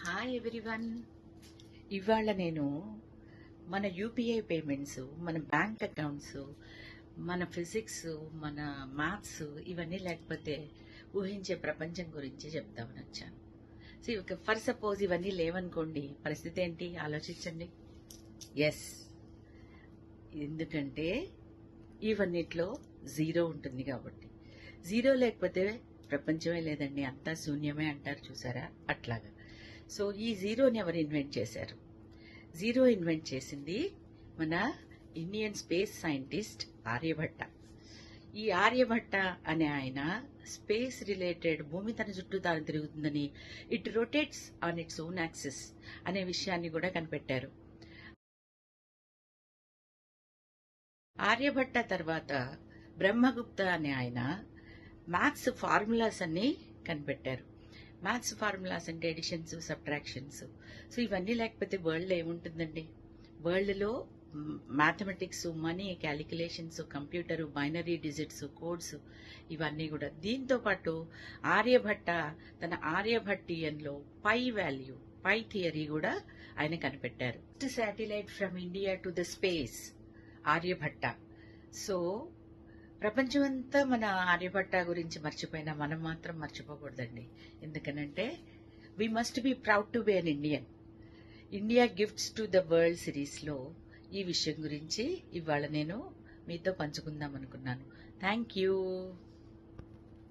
Hi everyone. ఇవాళ నేను మన యూపీఐ పేమెంట్స్, మన బ్యాంక్ అకౌంట్స్, మన ఫిజిక్స్, మన మ్యాథ్స్ ఇవన్నీ లేకపోతే ఊహించే ప్రపంచం గురించి చెప్తామని వచ్చాను. సో ఫర్ సపోజ్ ఇవన్నీ లేవనుకోండి, పరిస్థితి ఏంటి ఆలోచించండి. ఎస్, ఎందుకంటే ఇవన్నిట్లో జీరో ఉంటుంది కాబట్టి. జీరో లేకపోతే ప్రపంచమే లేదండి, అంతా శూన్యమే అంటారు చూసారా, అట్లాగా. సో ఈ జీరోని ఎవరు ఇన్వెంట్ చేశారు? జీరో ఇన్వెంట్ చేసింది మన ఇండియన్ స్పేస్ సైంటిస్ట్ ఆర్యభట్ట. ఈ ఆర్యభట్ట అనే ఆయన స్పేస్ రిలేటెడ్, భూమి తన చుట్టూ తాను తిరుగుతుందని, it rotates on its own axis అనే విషయాన్ని కూడా కనిపెట్టారు. ఆర్యభట్ట తర్వాత బ్రహ్మగుప్త అనే ఆయన మ్యాథ్స్ ఫార్ములాస్ అన్ని కనిపెట్టారు. మ్యాథ్స్ ఫార్ములాస్ అంటే ఎడిషన్స్, సబ్ట్రాక్షన్స్. సో ఇవన్నీ లేకపోతే వరల్డ్ ఏముంటుందండి? వరల్డ్లో mathematics, money, calculations, computer, binary digits, codes ఇవన్నీ కూడా. దీంతో పాటు ఆర్యభట్ట తన ఆర్యభట్టియన్లో పై వాల్యూ, పై థియరీ కూడా ఆయన కనిపెట్టారు. Satellite from India to the space, Aryabhata. So ప్రపంచమంతా మన ఆర్యభట్ట గురించి మర్చిపోయినా మనం మాత్రం మర్చిపోకూడదండి. ఎందుకనంటే we must be proud to be an Indian. India gifts to the world సిరీస్లో ఈ విషయం గురించి ఇవాళ నేను మీతో పంచుకుందాం అనుకున్నాను. Thank you.